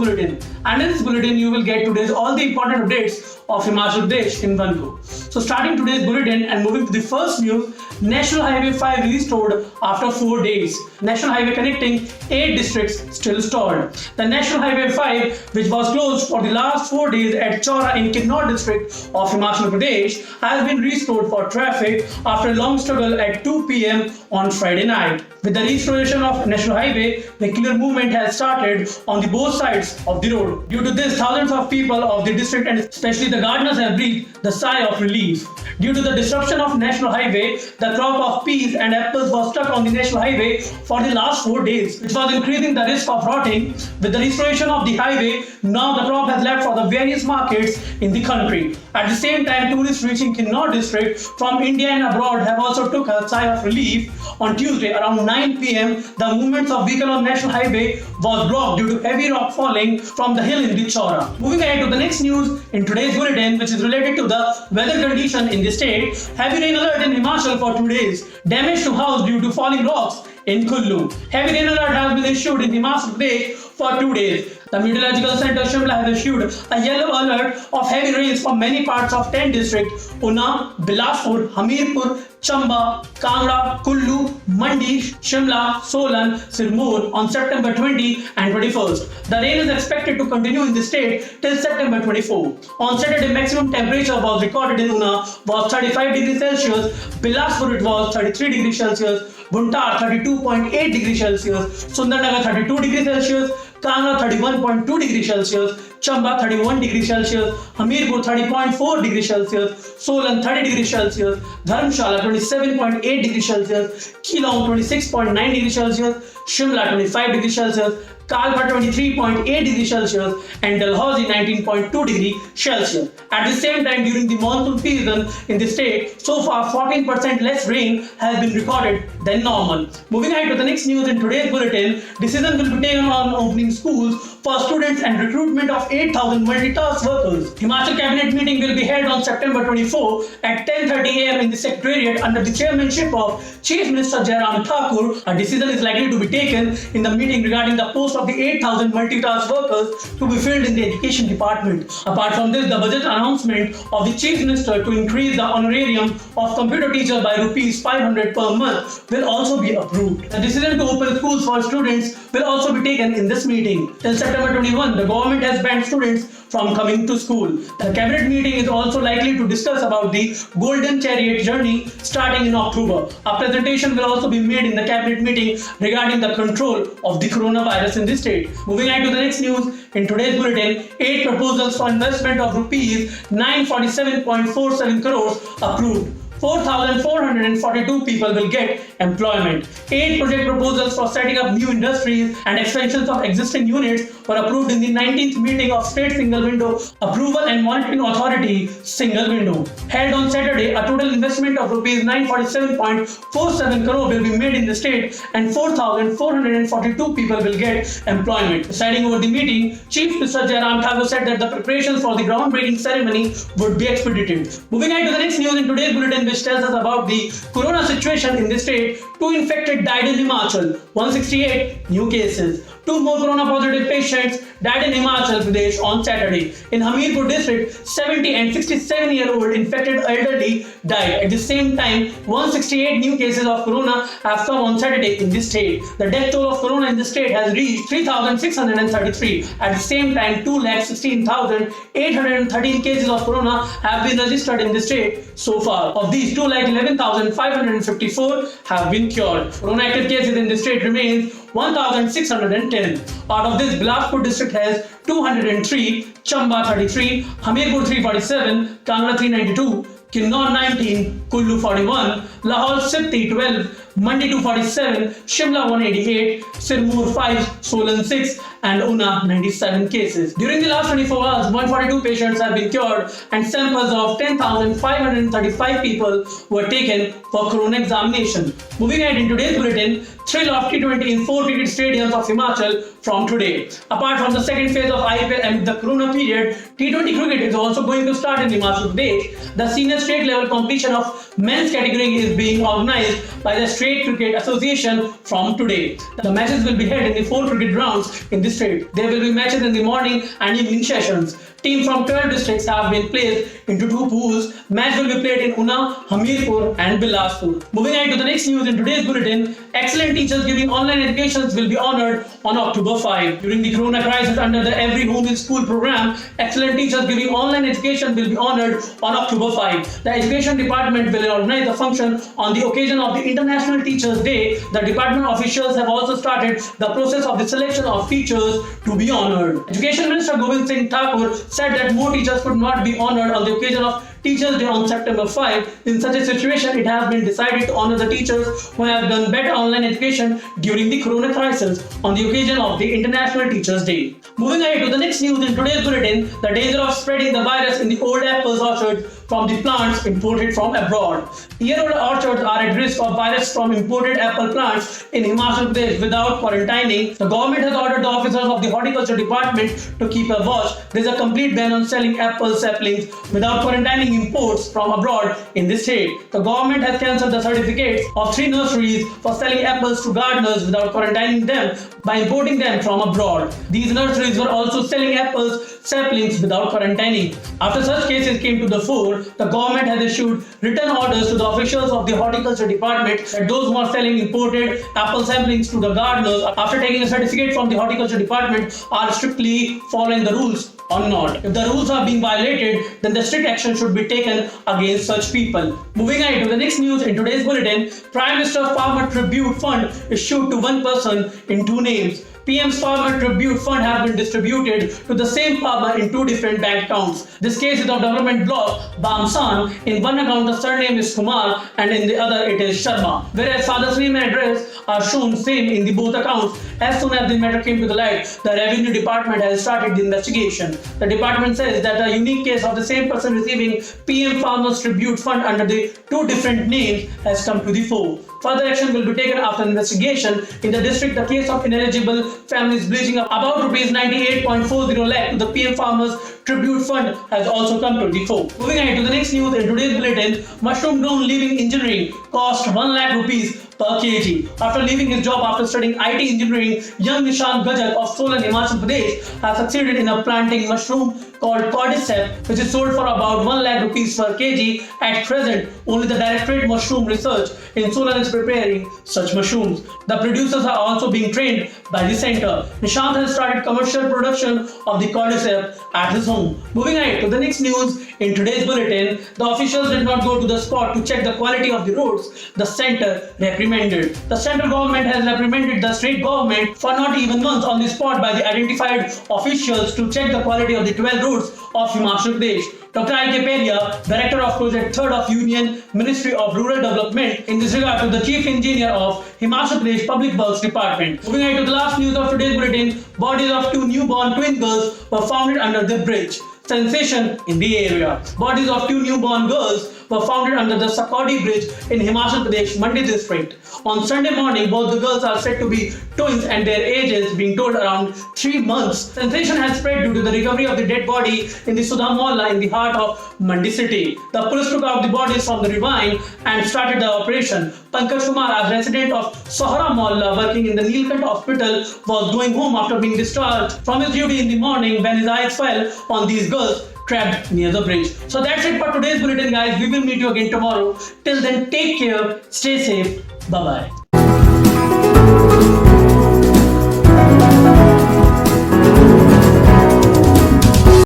Bulletin. And in this bulletin, you will get today's all the important updates of Himachal Pradesh in one go. So starting today's bulletin and moving to the first news, National Highway 5 restored after 4 days. National Highway connecting 8 districts still stalled. The National Highway 5, which was closed for the last 4 days at Chaura in Kinnaur district of Himachal Pradesh, has been restored for traffic after a long struggle at 2 p.m. on Friday night. With the restoration of National Highway, vehicular movement has started on the both sides of the road. Due to this, thousands of people of the district and especially the gardeners have breathed the sigh of relief. Due to the disruption of National Highway, the crop of peas and apples was stuck on the National Highway for the last 4 days, which was increasing the risk of rotting. With the restoration of the highway, now the crop has left for the various markets in the country. At the same time, tourists reaching Kinnaur district from India and abroad have also took a sigh of relief. On Tuesday around 9 p.m., the movements of vehicle on National Highway was blocked due to heavy rock falling from the hill in the Chaura. Moving ahead to the next news in today's bulletin, which is related to the weather condition in the state. Heavy rain alert in Himachal for 2 days. Damage to house due to falling rocks in Kullu. Heavy rain alert has been issued in Himachal Pradesh for 2 days. The Meteorological Center Shimla has issued a yellow alert of heavy rains for many parts of 10 districts: Una, Bilaspur, Hamirpur, Chamba, Kangra, Kullu, Mandi, Shimla, Solan, Sirmoor on September 20 and 21st. The rain is expected to continue in the state till September 24. On Saturday, maximum temperature was recorded in Una was 35 degrees Celsius, Bilaspur it was 33 degrees Celsius, Buntar 32.8 degrees Celsius, Sundarnagar 32 degrees Celsius, Kangra 31.2 degrees Celsius, Chamba 31 degrees Celsius, Hamirpur 30.4 degrees Celsius, Solan 30 degrees Celsius, Dharamshala 27.8 degrees Celsius, Keelong 26.9 degrees Celsius, Shimla 25 degrees Celsius, Kalpa 23.8 degrees Celsius and Dalhousie 19.2 degrees Celsius. At the same time, during the monsoon season in the state, so far 14% less rain has been recorded than normal. Moving ahead to the next news in today's bulletin, decision will be taken on opening schools for students and recruitment of 8,000 multitask workers. Himachal Cabinet meeting will be held on September 24 at 10:30 a.m. in the Secretariat under the chairmanship of Chief Minister Jairam Thakur. A decision is likely to be taken in the meeting regarding the post of the 8,000 multitask workers to be filled in the education department. Apart from this, the budget announcement of the Chief Minister to increase the honorarium of computer teacher by rupees 500 per month will also be approved. The decision to open schools for students will also be taken in this meeting. Till September 21, the government has banned students from coming to school. The cabinet meeting is also likely to discuss about the Golden Chariot journey starting in October. A presentation will also be made in the cabinet meeting regarding the control of the coronavirus in the state. Moving on to the next news in today's bulletin, 8 proposals for investment of rupees 947.47 crores approved. 4,442 people will get employment. 8 project proposals for setting up new industries and expansions of existing units were approved in the 19th meeting of State Single Window Approval and Monitoring Authority Single Window. Held on Saturday, a total investment of rupees 947.47 crore will be made in the state and 4,442 people will get employment. Presiding over the meeting, Chief Minister Jairam Thakur said that the preparations for the groundbreaking ceremony would be expedited. Moving on to the next news in today's bulletin, which tells us about the corona situation in the state. 2 infected died in Himachal, 168 new cases. 2 more corona positive patients died in Himachal Pradesh on Saturday. In Hamirpur district, 70 and 67-year-old infected elderly died. At the same time, 168 new cases of corona have come on Saturday in the state. The death toll of corona in the state has reached 3,633. At the same time, 2,16,813 cases of corona have been registered in the state so far. Of these, 2,11,554 have been cured. Corona active cases in the state remains 1,610. Out of this, Bilaspur district has 203, Chamba 33, Hamirpur 347, Kangra 392, Kinnaur 19, Kullu 41, Lahore Sipti 12, Mandi 247, Shimla 188, Sirmoor 5, Solan 6 and Una 97 cases. During the last 24 hours, 142 patients have been cured and samples of 10,535 people were taken for corona examination. Moving ahead in today's bulletin, thrill of T20 in 4 cricket stadiums of Himachal from today. Apart from the second phase of IPL amid the corona period, T20 cricket is also going to start in Himachal Pradesh. The senior state level competition of men's category is being organized by the state State Cricket Association from today. The matches will be held in the 4 cricket grounds in the state. There will be matches in the morning and evening sessions. Teams from 12 districts have been placed into 2 pools. Match will be played in Una, Hamirpur and Bilaspur. Moving on to the next news in today's bulletin, excellent teachers giving online educations will be honored on October 5. During the corona crisis under the Every Home is School program, excellent teachers giving online education will be honored on October 5. The Education Department will organize the function on the occasion of the International Teachers Day. The department officials have also started the process of the selection of teachers to be honored. Education Minister Govind Singh Thakur said that more teachers could not be honored on the occasion of Teachers Day on September 5. In such a situation, it has been decided to honor the teachers who have done better online education during the corona crisis on the occasion of the International Teachers Day. Moving ahead to the next news in today's bulletin, the danger of spreading the virus in the old apples orchards from the plants imported from abroad. Year-old orchards are at risk of virus from imported apple plants in Himachal Pradesh without quarantining. The government has ordered the officers of the horticulture department to keep a watch. There is a complete ban on selling apple saplings without quarantining imports from abroad in this state. The government has cancelled the certificates of 3 nurseries for selling apples to gardeners without quarantining them by importing them from abroad. These nurseries were also selling apples saplings without quarantining. After such cases came to the fore, the government has issued written orders to the officials of the horticulture department that those who are selling imported apple saplings to the gardeners after taking a certificate from the horticulture department are strictly following the rules or not. If the rules are being violated, then the strict action should be taken against such people. Moving on to the next news in today's bulletin, Prime Minister Farmer Tribute Fund issued to one person in 2 names. PM's Farmer Tribute Fund has been distributed to the same farmer in 2 different bank accounts. This case is of development block Bamsan. In one account the surname is Kumar and in the other it is Sharma. Whereas father's name and address are shown same in the both accounts. As soon as the matter came to the light, the Revenue Department has started the investigation. The department says that a unique case of the same person receiving PM Farmers Tribute Fund under the 2 different names has come to the fore. Further action will be taken after investigation. In the district, the case of ineligible families bleaching about rupees 98.40 lakh to the PM Farmers Tribute Fund has also come to the fore. Moving ahead to the next news in today's bulletin, mushroom grown leaving engineering cost 1 lakh rupees per kg. After leaving his job after studying IT engineering, young Nishant Gajak of Solan, Himachal Pradesh has succeeded in planting mushroom called cordyceps, which is sold for about 1 lakh rupees per kg. At present, only the Directorate Mushroom Research in Solan is preparing such mushrooms. The producers are also being trained by the center. Nishant has started commercial production of the cordyceps at his home. Moving ahead to the next news in today's bulletin, the officials did not go to the spot to check the quality of the roads. The center reprimanded. The central government has reprimanded the state government for not even once on the spot by the identified officials to check the quality of the 12 roads of Himachal Pradesh. Dr. I.K. Peria, Director of Project 3rd of Union Ministry of Rural Development, in this regard to the Chief Engineer of Himachal Pradesh Public Works Department. Moving on to the last news of today's bulletin, bodies of 2 newborn twin girls were found under the bridge. Sensation in the area. Bodies of 2 newborn girls were found under the Sakodi Bridge in Himachal Pradesh, Mandi district. On Sunday morning, both the girls are said to be twins and their ages being told around 3 months. Sensation has spread due to the recovery of the dead body in the Sudha Mohalla in the heart of Mandi city. The police took out the bodies from the ravine and started the operation. Pankaj Kumar, a resident of Sohra Mohalla working in the Neelkant Hospital, was going home after being discharged from his duty in the morning when his eyes fell on these girls trapped near the bridge. So that's it for today's bulletin, guys. We will meet you again tomorrow. Till then, take care, stay safe, bye bye.